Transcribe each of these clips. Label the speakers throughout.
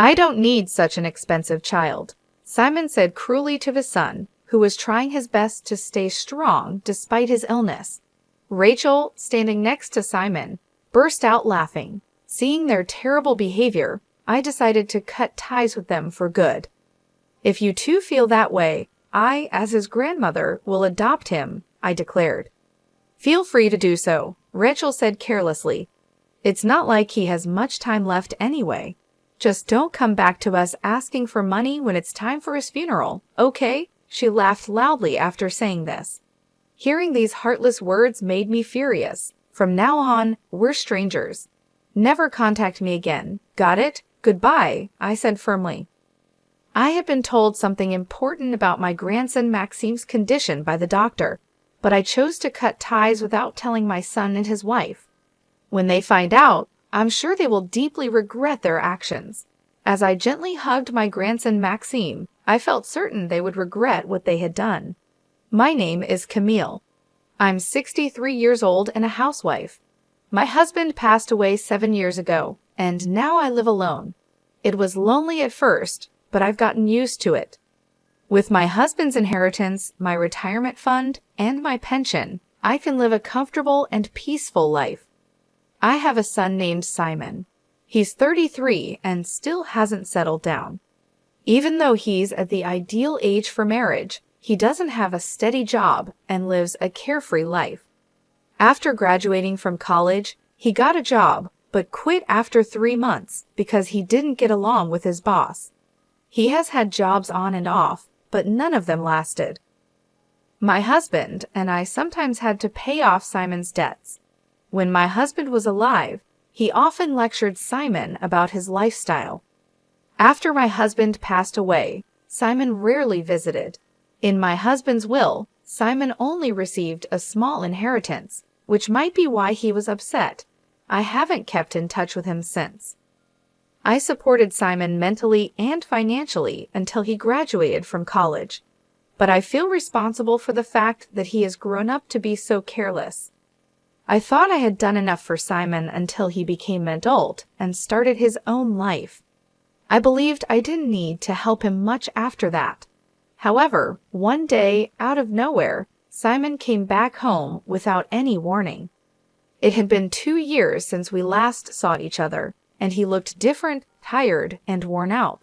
Speaker 1: I don't need such an expensive child, Simon said cruelly to his son, who was trying his best to stay strong despite his illness. Rachel, standing next to Simon, burst out laughing. Seeing their terrible behavior, I decided to cut ties with them for good. If you two feel that way, I, as his grandmother, will adopt him, I declared. Feel free to do so, Rachel said carelessly. It's not like he has much time left anyway. Just don't come back to us asking for money when it's time for his funeral, okay? She laughed loudly after saying this. Hearing these heartless words made me furious. From now on, we're strangers. Never contact me again, got it? Goodbye, I said firmly. I had been told something important about my grandson Maxime's condition by the doctor, but I chose to cut ties without telling my son and his wife. When they find out, I'm sure they will deeply regret their actions. As I gently hugged my grandson Maxime, I felt certain they would regret what they had done. My name is Camille. I'm 63 years old and a housewife. My husband passed away 7 years ago, and now I live alone. It was lonely at first, but I've gotten used to it. With my husband's inheritance, my retirement fund, and my pension, I can live a comfortable and peaceful life. I have a son named Simon. He's 33 and still hasn't settled down. Even though he's at the ideal age for marriage, he doesn't have a steady job and lives a carefree life. After graduating from college, he got a job, but quit after 3 months because he didn't get along with his boss. He has had jobs on and off, but none of them lasted. My husband and I sometimes had to pay off Simon's debts. When my husband was alive, he often lectured Simon about his lifestyle. After my husband passed away, Simon rarely visited. In my husband's will, Simon only received a small inheritance, which might be why he was upset. I haven't kept in touch with him since. I supported Simon mentally and financially until he graduated from college. But I feel responsible for the fact that he has grown up to be so careless. I thought I had done enough for Simon until he became an adult and started his own life. I believed I didn't need to help him much after that. However, one day, out of nowhere, Simon came back home without any warning. It had been 2 years since we last saw each other, and he looked different, tired, and worn out.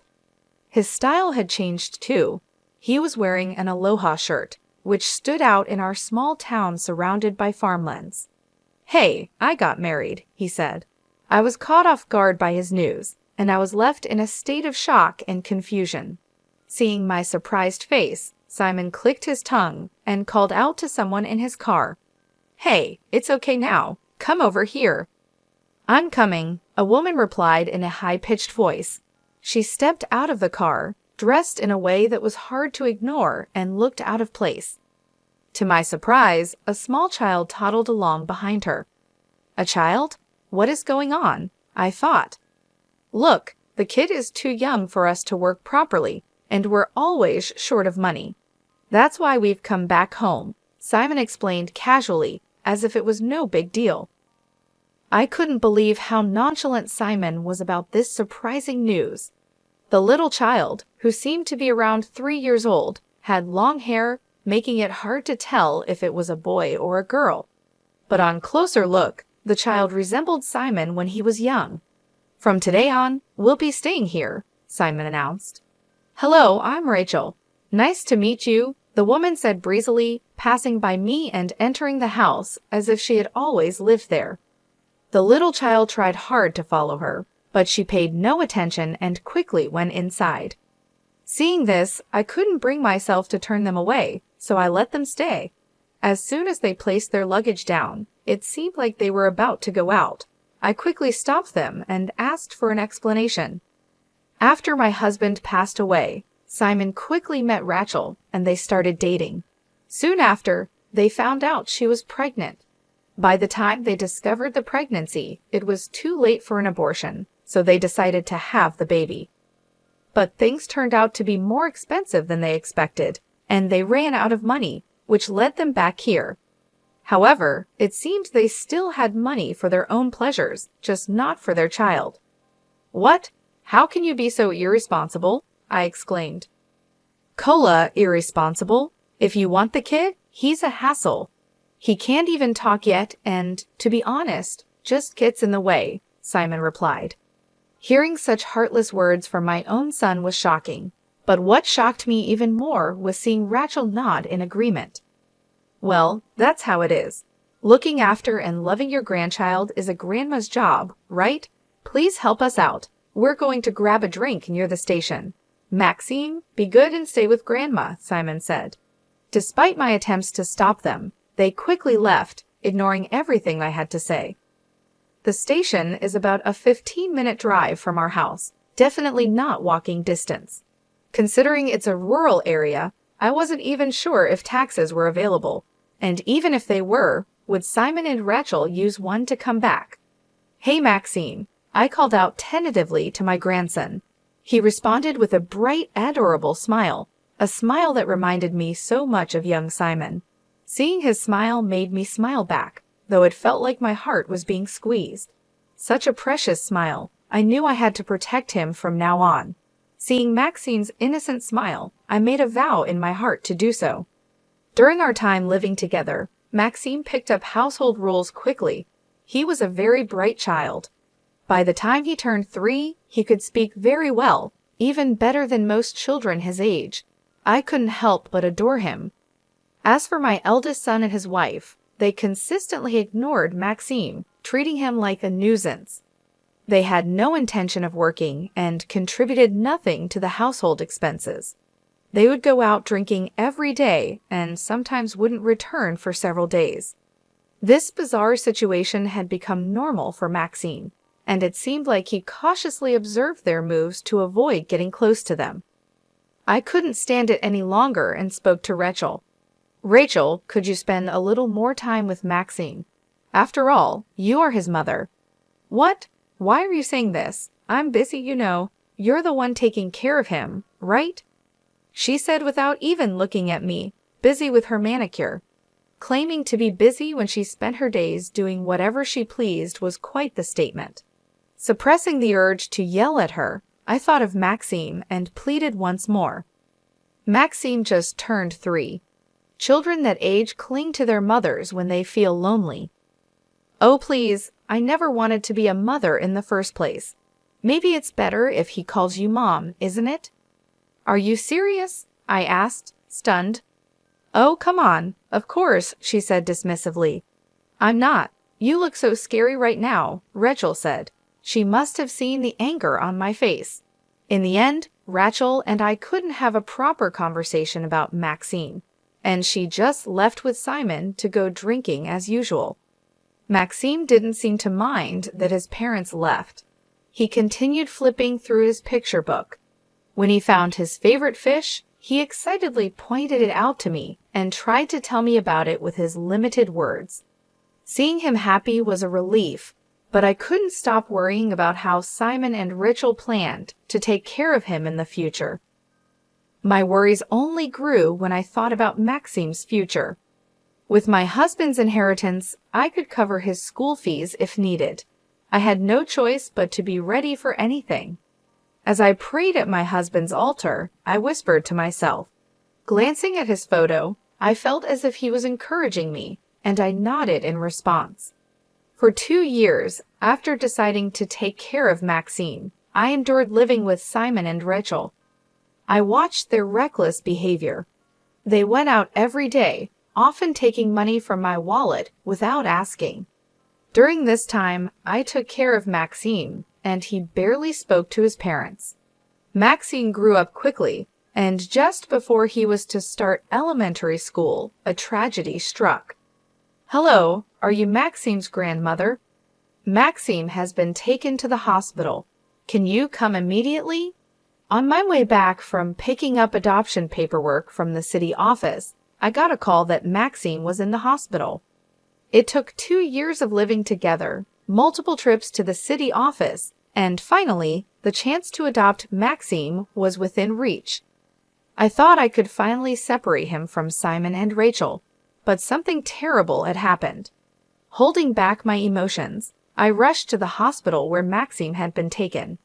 Speaker 1: His style had changed too. He was wearing an aloha shirt, which stood out in our small town surrounded by farmlands. "Hey, I got married," he said. I was caught off guard by his news, and I was left in a state of shock and confusion. Seeing my surprised face, Simon clicked his tongue and called out to someone in his car. "Hey, it's okay now. Come over here." "I'm coming," a woman replied in a high-pitched voice. She stepped out of the car, dressed in a way that was hard to ignore, and looked out of place. To my surprise, a small child toddled along behind her. "A child? What is going on?" I thought. "Look, the kid is too young for us to work properly, and we're always short of money. That's why we've come back home," Simon explained casually, as if it was no big deal. I couldn't believe how nonchalant Simon was about this surprising news. The little child, who seemed to be around 3 years old, had long hair, making it hard to tell if it was a boy or a girl. But on closer look, the child resembled Simon when he was young. "From today on, we'll be staying here," Simon announced. "Hello, I'm Rachel. Nice to meet you," the woman said breezily, passing by me and entering the house as if she had always lived there. The little child tried hard to follow her, but she paid no attention and quickly went inside. Seeing this, I couldn't bring myself to turn them away, so I let them stay. As soon as they placed their luggage down, it seemed like they were about to go out. I quickly stopped them and asked for an explanation. After my husband passed away, Simon quickly met Rachel and they started dating. Soon after, they found out she was pregnant. By the time they discovered the pregnancy, it was too late for an abortion, so they decided to have the baby. But things turned out to be more expensive than they expected, and they ran out of money, which led them back here. However, it seemed they still had money for their own pleasures, just not for their child. "What? How can you be so irresponsible? I exclaimed. Cola irresponsible? If you want the kid, he's a hassle. He can't even talk yet and, to be honest, just gets in the way, Simon replied. Hearing such heartless words from my own son was shocking, but what shocked me even more was seeing Rachel nod in agreement. Well, that's how it is. Looking after and loving your grandchild is a grandma's job, right? Please help us out. We're going to grab a drink near the station. Maxime, be good and stay with Grandma, Simon said. Despite my attempts to stop them, they quickly left, ignoring everything I had to say. The station is about a 15-minute drive from our house, definitely not walking distance. Considering it's a rural area, I wasn't even sure if taxis were available, and even if they were, would Simon and Rachel use one to come back? Hey, Maxime, I called out tentatively to my grandson. He responded with a bright, adorable smile, a smile that reminded me so much of young Simon. Seeing his smile made me smile back, though it felt like my heart was being squeezed. Such a precious smile, I knew I had to protect him from now on. Seeing Maxime's innocent smile, I made a vow in my heart to do so. During our time living together, Maxime picked up household rules quickly. He was a very bright child. By the time he turned 3, he could speak very well, even better than most children his age. I couldn't help but adore him. As for my eldest son and his wife, they consistently ignored Maxime, treating him like a nuisance. They had no intention of working and contributed nothing to the household expenses. They would go out drinking every day and sometimes wouldn't return for several days. This bizarre situation had become normal for Maxime, and it seemed like he cautiously observed their moves to avoid getting close to them. I couldn't stand it any longer and spoke to Rachel. Rachel, could you spend a little more time with Maxime? After all, you are his mother. What? Why are you saying this? I'm busy, you know. You're the one taking care of him, right? She said without even looking at me, busy with her manicure. Claiming to be busy when she spent her days doing whatever she pleased was quite the statement. Suppressing the urge to yell at her, I thought of Maxime and pleaded once more. Maxime just turned 3. Children that age cling to their mothers when they feel lonely. Oh, please, I never wanted to be a mother in the first place. Maybe it's better if he calls you Mom, isn't it? Are you serious? I asked, stunned. Oh, come on. Of course, she said dismissively. I'm not. You look so scary right now, Rachel said. She must have seen the anger on my face. In the end, Rachel and I couldn't have a proper conversation about Maxime, and she just left with Simon to go drinking as usual. Maxime didn't seem to mind that his parents left. He continued flipping through his picture book. When he found his favorite fish, he excitedly pointed it out to me and tried to tell me about it with his limited words. Seeing him happy was a relief, but I couldn't stop worrying about how Simon and Rachel planned to take care of him in the future. My worries only grew when I thought about Maxime's future. With my husband's inheritance, I could cover his school fees if needed. I had no choice but to be ready for anything. As I prayed at my husband's altar, I whispered to myself. Glancing at his photo, I felt as if he was encouraging me, and I nodded in response. For 2 years, after deciding to take care of Maxime, I endured living with Simon and Rachel. I watched their reckless behavior. They went out every day, often taking money from my wallet without asking. During this time, I took care of Maxime, and he barely spoke to his parents. Maxime grew up quickly, and just before he was to start elementary school, a tragedy struck. Hello, are you Maxime's grandmother? Maxime has been taken to the hospital. Can you come immediately? On my way back from picking up adoption paperwork from the city office, I got a call that Maxime was in the hospital. It took 2 years of living together, multiple trips to the city office, and finally, the chance to adopt Maxime was within reach. I thought I could finally separate him from Simon and Rachel, but something terrible had happened. Holding back my emotions, I rushed to the hospital where Maxime had been taken.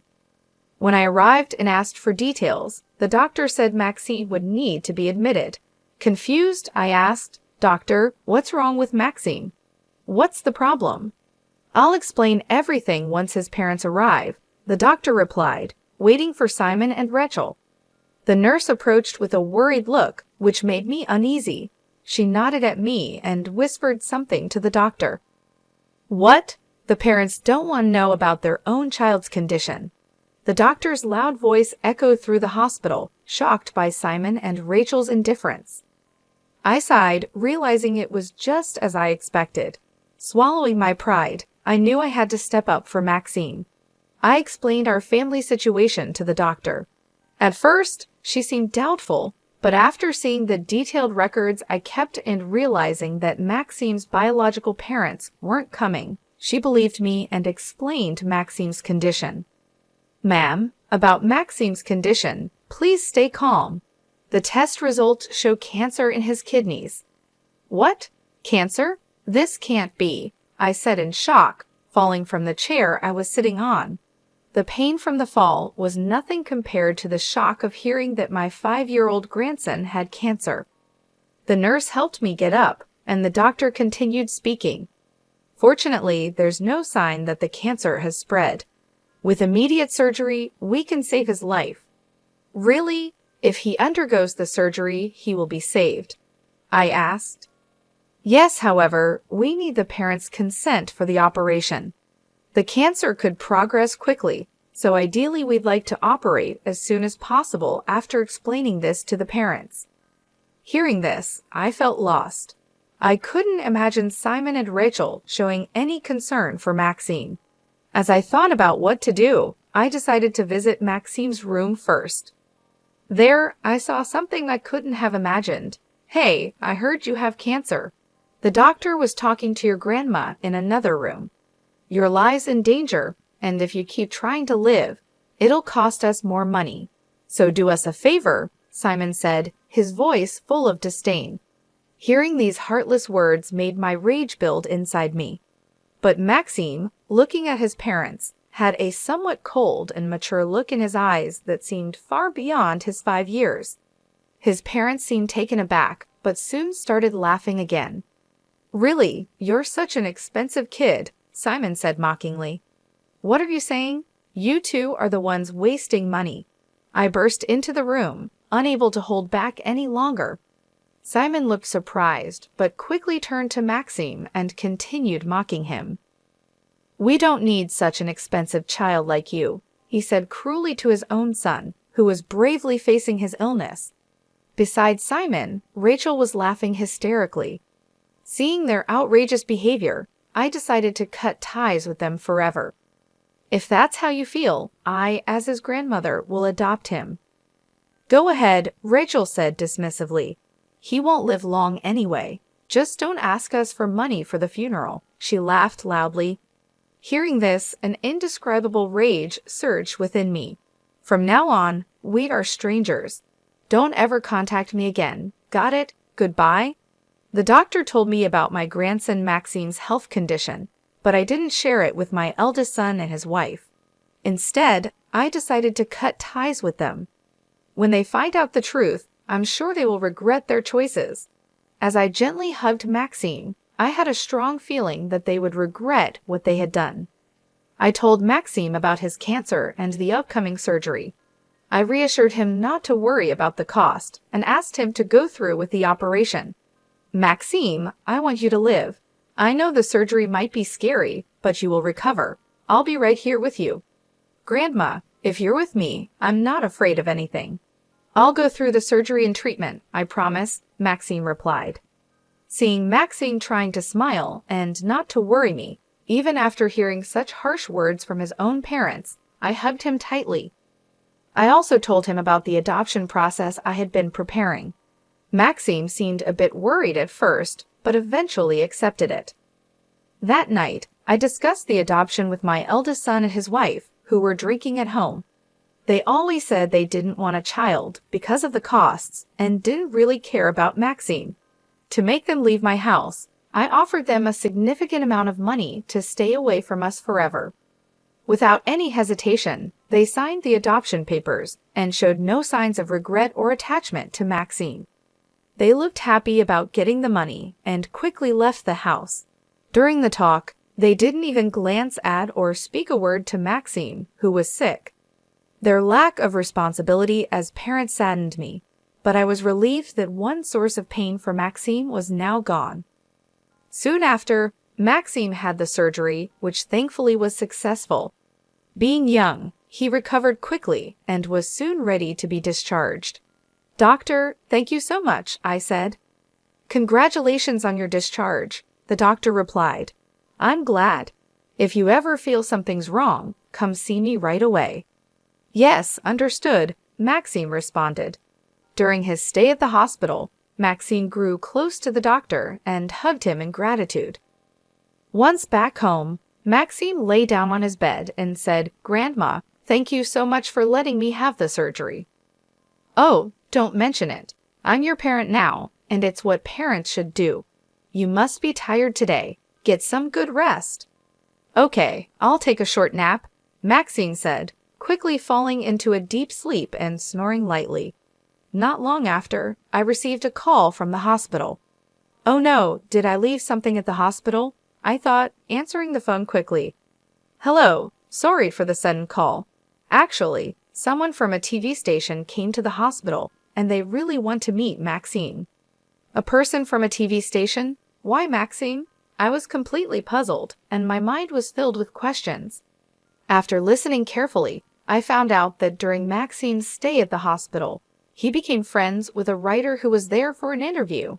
Speaker 1: When I arrived and asked for details, the doctor said Maxine would need to be admitted. Confused, I asked, "Doctor, what's wrong with Maxine? What's the problem?" "I'll explain everything once his parents arrive," the doctor replied, waiting for Simon and Rachel. The nurse approached with a worried look, which made me uneasy. She nodded at me and whispered something to the doctor. "What? The parents don't want to know about their own child's condition." The doctor's loud voice echoed through the hospital, shocked by Simon and Rachel's indifference. I sighed, realizing it was just as I expected. Swallowing my pride, I knew I had to step up for Maxine. I explained our family situation to the doctor. At first, she seemed doubtful, but after seeing the detailed records I kept and realizing that Maxine's biological parents weren't coming, she believed me and explained Maxine's condition. "Ma'am, about Maxime's condition, please stay calm. The test results show cancer in his kidneys." "What? Cancer? This can't be," I said in shock, falling from the chair I was sitting on. The pain from the fall was nothing compared to the shock of hearing that my 5-year-old grandson had cancer. The nurse helped me get up, and the doctor continued speaking. "Fortunately, there's no sign that the cancer has spread. With immediate surgery, we can save his life." "Really? If he undergoes the surgery, he will be saved?" I asked. "Yes, however, we need the parents' consent for the operation. The cancer could progress quickly, so ideally we'd like to operate as soon as possible after explaining this to the parents." Hearing this, I felt lost. I couldn't imagine Simon and Rachel showing any concern for Maxine. As I thought about what to do, I decided to visit Maxime's room first. There, I saw something I couldn't have imagined. "Hey, I heard you have cancer. The doctor was talking to your grandma in another room. Your life's in danger, and if you keep trying to live, it'll cost us more money. So do us a favor," Simon said, his voice full of disdain. Hearing these heartless words made my rage build inside me. But Maxime, looking at his parents, had a somewhat cold and mature look in his eyes that seemed far beyond his 5 years. His parents seemed taken aback, but soon started laughing again. "Really, you're such an expensive kid," Simon said mockingly. "What are you saying? You two are the ones wasting money." I burst into the room, unable to hold back any longer. Simon looked surprised, but quickly turned to Maxime and continued mocking him. "We don't need such an expensive child like you," he said cruelly to his own son, who was bravely facing his illness. Besides Simon, Rachel was laughing hysterically. Seeing their outrageous behavior, I decided to cut ties with them forever. "If that's how you feel, I, as his grandmother, will adopt him." "Go ahead," Rachel said dismissively. "He won't live long anyway. Just don't ask us for money for the funeral." She laughed loudly. Hearing this, an indescribable rage surged within me. "From now on, we are strangers. Don't ever contact me again. Got it? Goodbye?" The doctor told me about my grandson Maxime's health condition, but I didn't share it with my eldest son and his wife. Instead, I decided to cut ties with them. When they find out the truth, I'm sure they will regret their choices. As I gently hugged Maxime, I had a strong feeling that they would regret what they had done. I told Maxime about his cancer and the upcoming surgery. I reassured him not to worry about the cost and asked him to go through with the operation. "Maxime, I want you to live. I know the surgery might be scary, but you will recover. I'll be right here with you. Grandma, if you're with me, I'm not afraid of anything." "I'll go through the surgery and treatment, I promise," Maxime replied. Seeing Maxime trying to smile and not to worry me, even after hearing such harsh words from his own parents, I hugged him tightly. I also told him about the adoption process I had been preparing. Maxime seemed a bit worried at first, but eventually accepted it. That night, I discussed the adoption with my eldest son and his wife, who were drinking at home. They always said they didn't want a child because of the costs and didn't really care about Maxime. To make them leave my house, I offered them a significant amount of money to stay away from us forever. Without any hesitation, they signed the adoption papers and showed no signs of regret or attachment to Maxine. They looked happy about getting the money and quickly left the house. During the talk, they didn't even glance at or speak a word to Maxine, who was sick. Their lack of responsibility as parents saddened me, but I was relieved that one source of pain for Maxine was now gone. Soon after, Maxime had the surgery, which thankfully was successful. Being young, he recovered quickly and was soon ready to be discharged. "Doctor, thank you so much," I said. "Congratulations on your discharge," the doctor replied. "I'm glad. If you ever feel something's wrong, come see me right away." "Yes, understood," Maxime responded. During his stay at the hospital, Maxine grew close to the doctor and hugged him in gratitude. Once back home, Maxime lay down on his bed and said, "Grandma, thank you so much for letting me have the surgery." "Oh, don't mention it. I'm your parent now, and it's what parents should do. You must be tired today. Get some good rest." "Okay, I'll take a short nap," Maxine said, quickly falling into a deep sleep and snoring lightly. Not long after, I received a call from the hospital. "Oh no, did I leave something at the hospital?" I thought, answering the phone quickly. "Hello, sorry for the sudden call. Actually, someone from a TV station came to the hospital, and they really want to meet Maxine." "A person from a TV station? Why Maxine?" I was completely puzzled, and my mind was filled with questions. After listening carefully, I found out that during Maxine's stay at the hospital, he became friends with a writer who was there for an interview.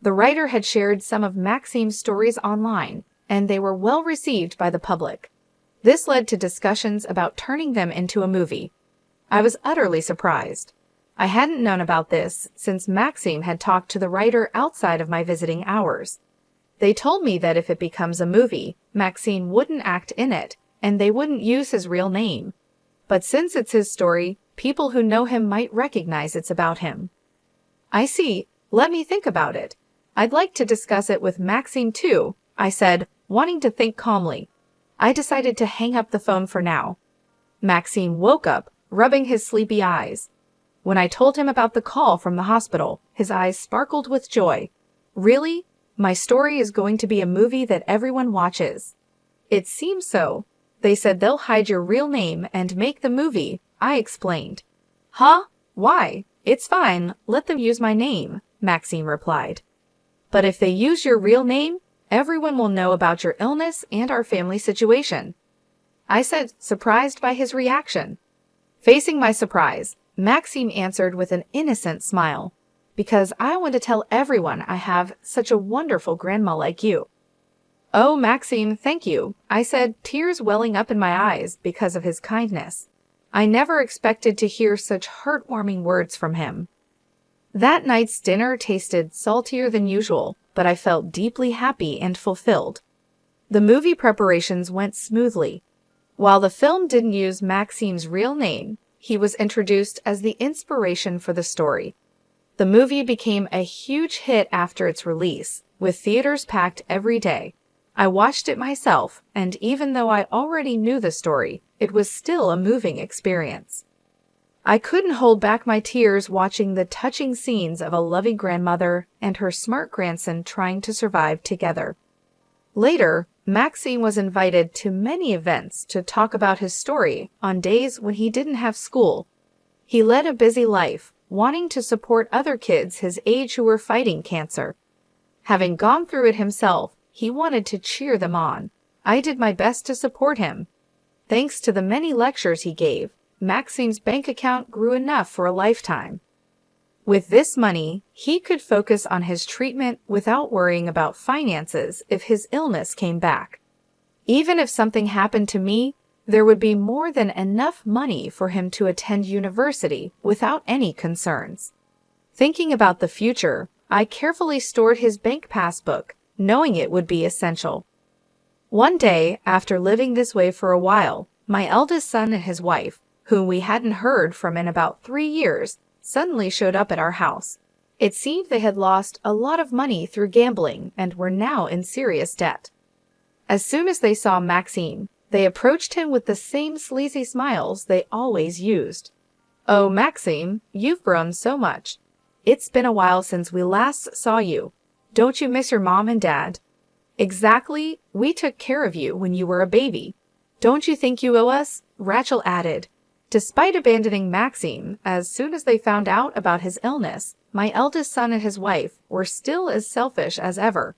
Speaker 1: The writer had shared some of Maxine's stories online, and they were well received by the public. This led to discussions about turning them into a movie. I was utterly surprised. I hadn't known about this since Maxime had talked to the writer outside of my visiting hours. They told me that if it becomes a movie, Maxine wouldn't act in it, and they wouldn't use his real name. But since it's his story, people who know him might recognize it's about him. "I see. Let me think about it. I'd like to discuss it with Maxine too," I said, wanting to think calmly. I decided to hang up the phone for now. Maxine woke up, rubbing his sleepy eyes. When I told him about the call from the hospital, his eyes sparkled with joy. "Really? My story is going to be a movie that everyone watches?" "It seems so. They said they'll hide your real name and make the movie," I explained. "Huh? Why? It's fine. Let them use my name," Maxine replied. "But if they use your real name, everyone will know about your illness and our family situation," I said, surprised by his reaction. Facing my surprise, Maxime answered with an innocent smile, "Because I want to tell everyone I have such a wonderful grandma like you." "Oh, Maxime, thank you," I said, tears welling up in my eyes because of his kindness. I never expected to hear such heartwarming words from him. That night's dinner tasted saltier than usual, but I felt deeply happy and fulfilled. The movie preparations went smoothly. While the film didn't use Maxime's real name, he was introduced as the inspiration for the story. The movie became a huge hit after its release, with theaters packed every day. I watched it myself, and even though I already knew the story, it was still a moving experience. I couldn't hold back my tears watching the touching scenes of a loving grandmother and her smart grandson trying to survive together. Later, Maxime was invited to many events to talk about his story on days when he didn't have school. He led a busy life, wanting to support other kids his age who were fighting cancer. Having gone through it himself, he wanted to cheer them on. I did my best to support him. Thanks to the many lectures he gave, Maxime's bank account grew enough for a lifetime. With this money, he could focus on his treatment without worrying about finances if his illness came back. Even if something happened to me, there would be more than enough money for him to attend university without any concerns. Thinking about the future, I carefully stored his bank passbook, knowing it would be essential. One day, after living this way for a while, my eldest son and his wife, whom we hadn't heard from in about 3 years, suddenly showed up at our house. It seemed they had lost a lot of money through gambling and were now in serious debt. As soon as they saw Maxime, They approached him with the same sleazy smiles they always used. "Oh, Maxime, you've grown so much. It's been a while since we last saw you. Don't you miss your mom and dad?" "Exactly. We took care of you when you were a baby. Don't you think you owe us?" Rachel added. Despite abandoning Maxime as soon as they found out about his illness, my eldest son and his wife were still as selfish as ever.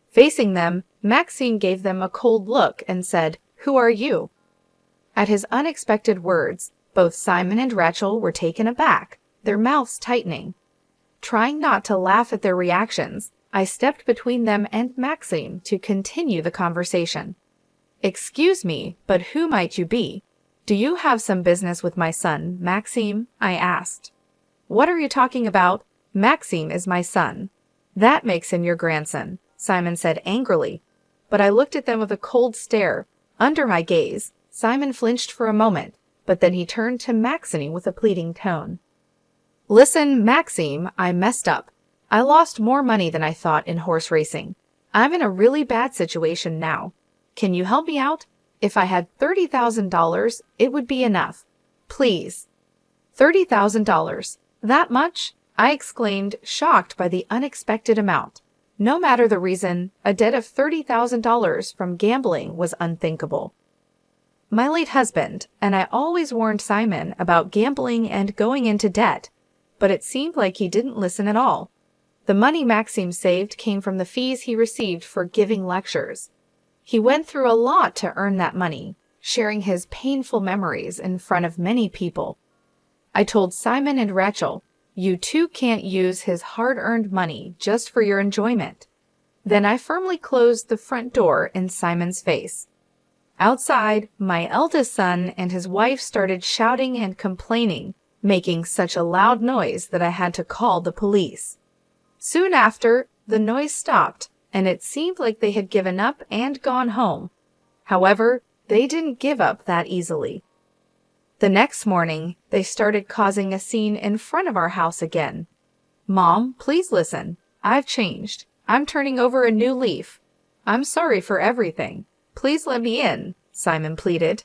Speaker 1: Facing them, Maxime gave them a cold look and said, "Who are you?" At his unexpected words, both Simon and Rachel were taken aback, their mouths tightening. Trying not to laugh at their reactions, I stepped between them and Maxime to continue the conversation. "Excuse me, but who might you be? Do you have some business with my son, Maxime?" I asked. "What are you talking about? Maxime is my son. That makes him your grandson," Simon said angrily. But I looked at them with a cold stare. Under my gaze, Simon flinched for a moment, but then he turned to Maxime with a pleading tone. "Listen, Maxime, I messed up. I lost more money than I thought in horse racing. I'm in a really bad situation now. Can you help me out? If I had $30,000, it would be enough. Please." $30,000? That much? I exclaimed, shocked by the unexpected amount. No matter the reason, a debt of $30,000 from gambling was unthinkable. My late husband and I always warned Simon about gambling and going into debt, but it seemed like he didn't listen at all. The money Maxime saved came from the fees he received for giving lectures. He went through a lot to earn that money, sharing his painful memories in front of many people. I told Simon and Rachel, "You two can't use his hard-earned money just for your enjoyment." Then I firmly closed the front door in Simon's face. Outside, my eldest son and his wife started shouting and complaining, making such a loud noise that I had to call the police. Soon after, the noise stopped, and it seemed like they had given up and gone home. However, they didn't give up that easily. The next morning, they started causing a scene in front of our house again. "Mom, please listen. I've changed. I'm turning over a new leaf. I'm sorry for everything. Please let me in," Simon pleaded.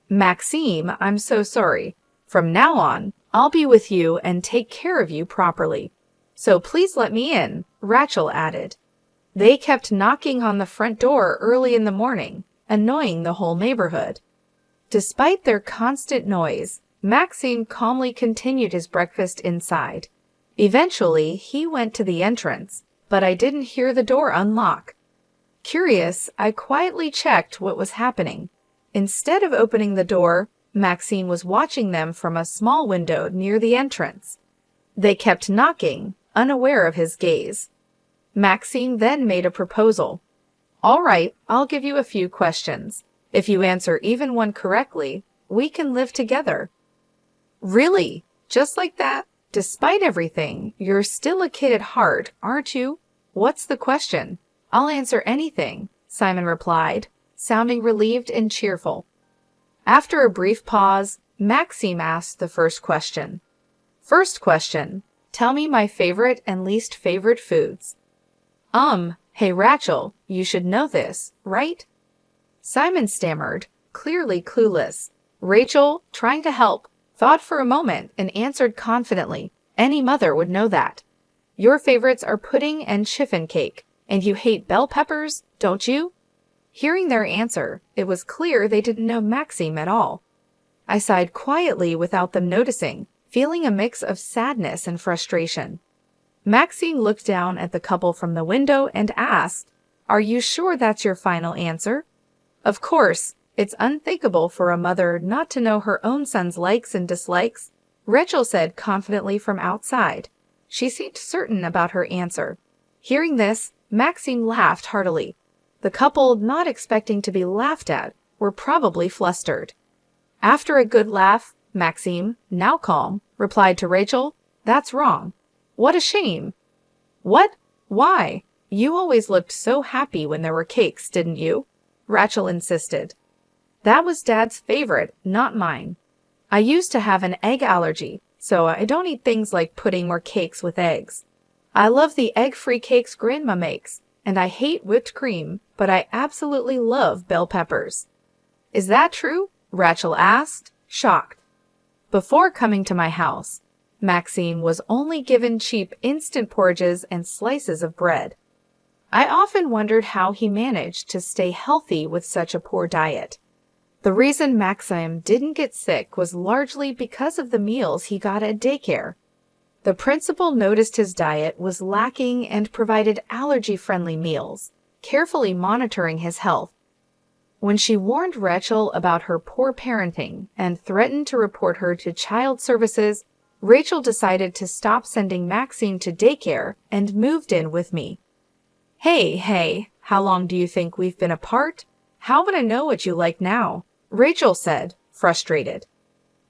Speaker 1: "Maxime, I'm so sorry. From now on, I'll be with you and take care of you properly. So please let me in," Rachel added. They kept knocking on the front door early in the morning, annoying the whole neighborhood. Despite their constant noise, Maxime calmly continued his breakfast inside. Eventually, he went to the entrance, but I didn't hear the door unlock. Curious, I quietly checked what was happening. Instead of opening the door, Maxime was watching them from a small window near the entrance. They kept knocking, unaware of his gaze. Maxime then made a proposal. "All right, I'll give you a few questions. If you answer even one correctly, we can live together." "Really? Just like that? Despite everything, you're still a kid at heart, aren't you? What's the question?" "I'll answer anything," Simon replied, sounding relieved and cheerful. After a brief pause, Maxime asked the first question. "First question, tell me my favorite and least favorite foods." Hey Rachel, you should know this, right?" Simon stammered, clearly clueless. Rachel, trying to help, thought for a moment and answered confidently, "Any mother would know that. Your favorites are pudding and chiffon cake, and you hate bell peppers, don't you?" Hearing their answer, it was clear they didn't know Maxime at all. I sighed quietly without them noticing, feeling a mix of sadness and frustration. Maxime looked down at the couple from the window and asked, "Are you sure that's your final answer?" Of course, it's unthinkable for a mother not to know her own son's likes and dislikes, Rachel said confidently from outside. She seemed certain about her answer. Hearing this, Maxime laughed heartily. The couple, not expecting to be laughed at, were probably flustered. After a good laugh, Maxime, now calm, replied to Rachel, "That's wrong. What a shame." "What? Why? You always looked so happy when there were cakes, didn't you?" Rachel insisted. "That was Dad's favorite, not mine. I used to have an egg allergy, so I don't eat things like pudding or cakes with eggs. I love the egg-free cakes Grandma makes, and I hate whipped cream, but I absolutely love bell peppers." Is that true? Rachel asked, shocked. Before coming to my house, Maxine was only given cheap instant porridges and slices of bread. I often wondered how he managed to stay healthy with such a poor diet. The reason Maxime didn't get sick was largely because of the meals he got at daycare. The principal noticed his diet was lacking and provided allergy-friendly meals, carefully monitoring his health. When she warned Rachel about her poor parenting and threatened to report her to child services, Rachel decided to stop sending Maxine to daycare and moved in with me. Hey, how long do you think we've been apart? How would I know what you like now? Rachel said, frustrated.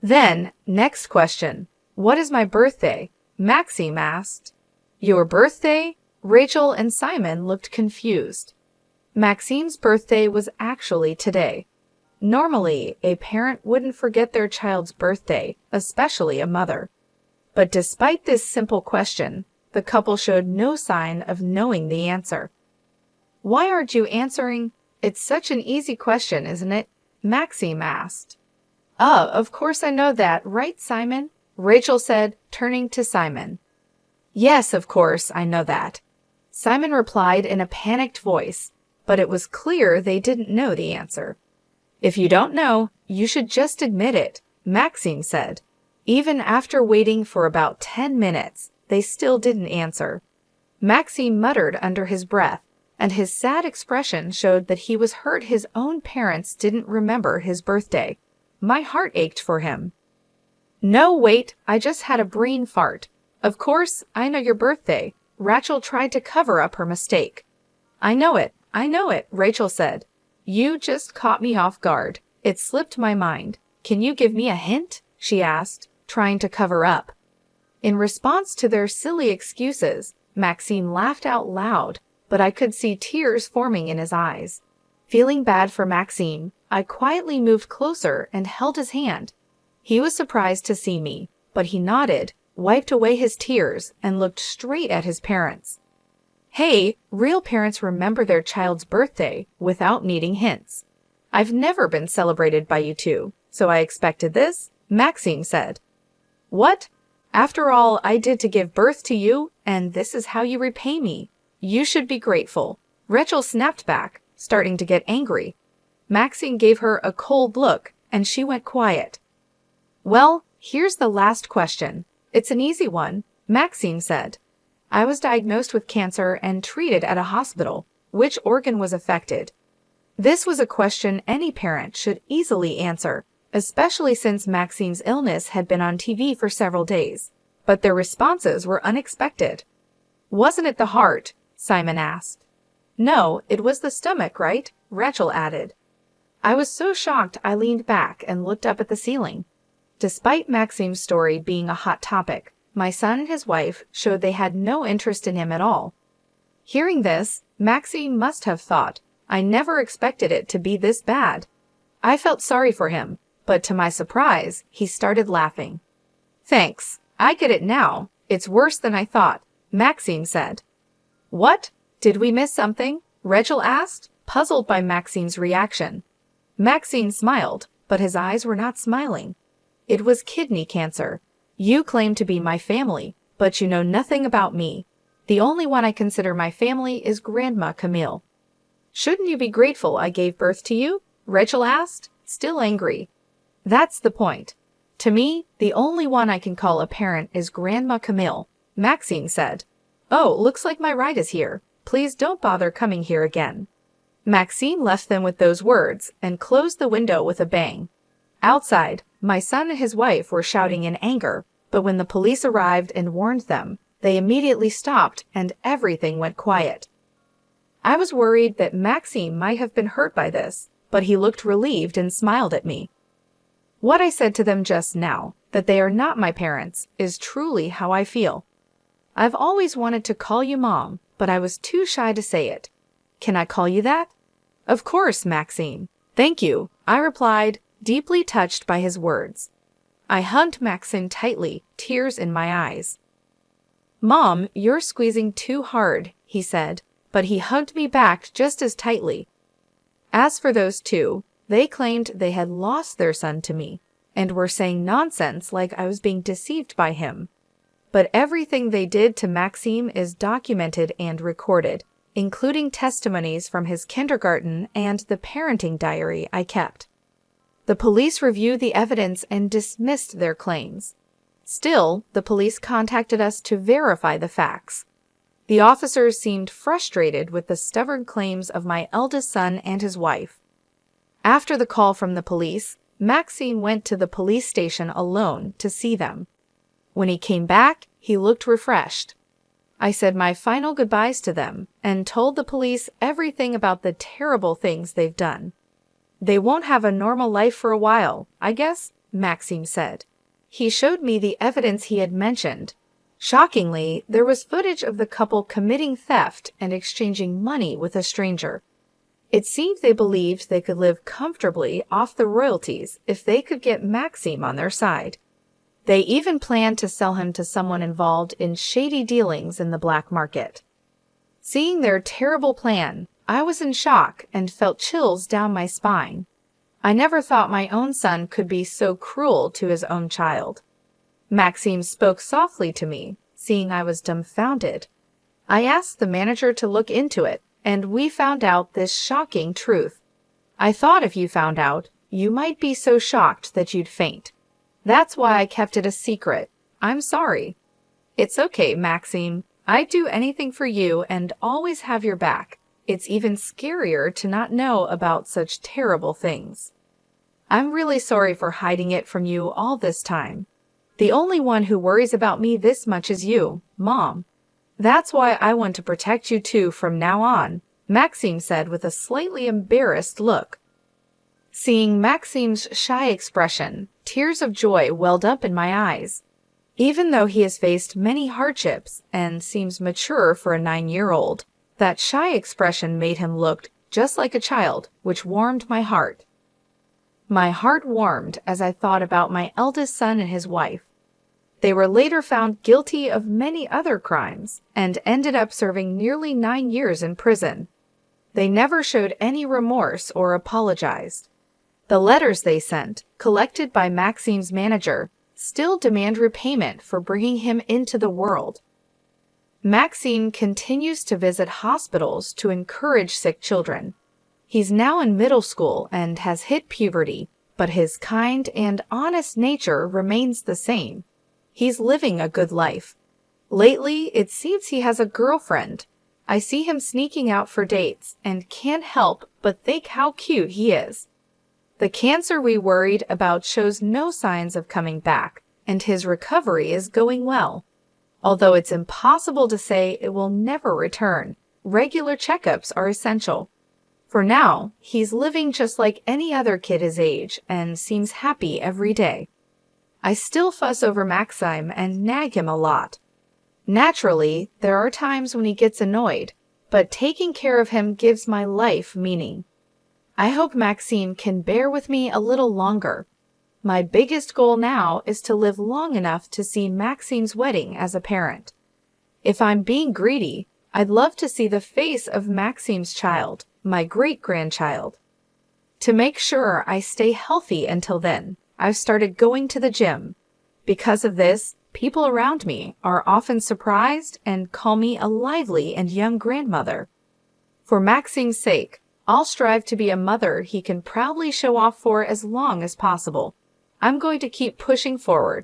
Speaker 1: Then, next question. What is my birthday? Maxime asked. Your birthday? Rachel and Simon looked confused. Maxime's birthday was actually today. Normally, a parent wouldn't forget their child's birthday, especially a mother. But despite this simple question, the couple showed no sign of knowing the answer. Why aren't you answering? It's such an easy question, isn't it? Maxime asked. Of course I know that, right, Simon? Rachel said, turning to Simon. Yes, of course, I know that. Simon replied in a panicked voice, but it was clear they didn't know the answer. If you don't know, you should just admit it, Maxime said. Even after waiting for about 10 minutes, they still didn't answer. Maxime muttered under his breath, and his sad expression showed that he was hurt his own parents didn't remember his birthday. My heart ached for him. No, wait, I just had a brain fart. Of course, I know your birthday. Rachel tried to cover up her mistake. I know it, Rachel said. You just caught me off guard. It slipped my mind. Can you give me a hint? She asked, trying to cover up. In response to their silly excuses, Maxime laughed out loud, but I could see tears forming in his eyes. Feeling bad for Maxime, I quietly moved closer and held his hand. He was surprised to see me, but he nodded, wiped away his tears, and looked straight at his parents. Hey, real parents remember their child's birthday without needing hints. I've never been celebrated by you two, so I expected this, Maxime said. What? After all I did to give birth to you, and this is how you repay me. You should be grateful. Rachel snapped back, starting to get angry. Maxine gave her a cold look, and she went quiet. Well, here's the last question. It's an easy one, Maxine said. I was diagnosed with cancer and treated at a hospital. Which organ was affected? This was a question any parent should easily answer, especially since Maxine's illness had been on TV for several days. But their responses were unexpected. Wasn't it the heart? Simon asked. No, it was the stomach, right? Rachel added. I was so shocked I leaned back and looked up at the ceiling. Despite Maxime's story being a hot topic, my son and his wife showed they had no interest in him at all. Hearing this, Maxime must have thought, I never expected it to be this bad. I felt sorry for him, but to my surprise, he started laughing. Thanks, I get it now. It's worse than I thought, Maxime said. What? Did we miss something? Rachel asked, puzzled by Maxime's reaction. Maxime smiled, but his eyes were not smiling. It was kidney cancer. You claim to be my family, but you know nothing about me. The only one I consider my family is Grandma Camille. Shouldn't you be grateful I gave birth to you? Rachel asked, still angry. That's the point. To me, the only one I can call a parent is Grandma Camille, Maxine said. Oh, looks like my ride is here. Please don't bother coming here again. Maxine left them with those words and closed the window with a bang. Outside, my son and his wife were shouting in anger, but when the police arrived and warned them, they immediately stopped and everything went quiet. I was worried that Maxime might have been hurt by this, but he looked relieved and smiled at me. What I said to them just now, that they are not my parents, is truly how I feel. I've always wanted to call you Mom, but I was too shy to say it. Can I call you that? Of course, Maxime. Thank you, I replied, deeply touched by his words. I hugged Maxime tightly, tears in my eyes. Mom, you're squeezing too hard, he said, but he hugged me back just as tightly. As for those two, They claimed they had lost their son to me and were saying nonsense like I was being deceived by him. But everything they did to Maxime is documented and recorded, including testimonies from his kindergarten and the parenting diary I kept. The police reviewed the evidence and dismissed their claims. Still, the police contacted us to verify the facts. The officers seemed frustrated with the stubborn claims of my eldest son and his wife. After the call from the police, Maxime went to the police station alone to see them. When he came back, he looked refreshed. I said my final goodbyes to them and told the police everything about the terrible things they've done. They won't have a normal life for a while, I guess, Maxime said. He showed me the evidence he had mentioned. Shockingly, there was footage of the couple committing theft and exchanging money with a stranger. It seemed they believed they could live comfortably off the royalties if they could get Maxime on their side. They even planned to sell him to someone involved in shady dealings in the black market. Seeing their terrible plan, I was in shock and felt chills down my spine. I never thought my own son could be so cruel to his own child. Maxime spoke softly to me, seeing I was dumbfounded. I asked the manager to look into it, and we found out this shocking truth. I thought if you found out, you might be so shocked that you'd faint. That's why I kept it a secret. I'm sorry. It's okay, Maxime. I'd do anything for you and always have your back. It's even scarier to not know about such terrible things. I'm really sorry for hiding it from you all this time. The only one who worries about me this much is you, Mom. That's why I want to protect you too from now on, Maxime said with a slightly embarrassed look. Seeing Maxime's shy expression, tears of joy welled up in my eyes. Even though he has faced many hardships and seems mature for a 9-year-old, that shy expression made him look just like a child, which warmed my heart. My heart warmed as I thought about my eldest son and his wife. They were later found guilty of many other crimes and ended up serving nearly 9 years in prison. They never showed any remorse or apologized. The letters they sent, collected by Maxime's manager, still demand repayment for bringing him into the world. Maxime continues to visit hospitals to encourage sick children. He's now in middle school and has hit puberty, but his kind and honest nature remains the same. He's living a good life. Lately, it seems he has a girlfriend. I see him sneaking out for dates and can't help but think how cute he is. The cancer we worried about shows no signs of coming back, and his recovery is going well. Although it's impossible to say it will never return, regular checkups are essential. For now, he's living just like any other kid his age and seems happy every day. I still fuss over Maxime and nag him a lot. Naturally, there are times when he gets annoyed, but taking care of him gives my life meaning. I hope Maxime can bear with me a little longer. My biggest goal now is to live long enough to see Maxime's wedding as a parent. If I'm being greedy, I'd love to see the face of Maxime's child, my great-grandchild. To make sure I stay healthy until then, I've started going to the gym. Because of this, people around me are often surprised and call me a lively and young grandmother. For Maxime's sake, I'll strive to be a mother he can proudly show off for as long as possible. I'm going to keep pushing forward.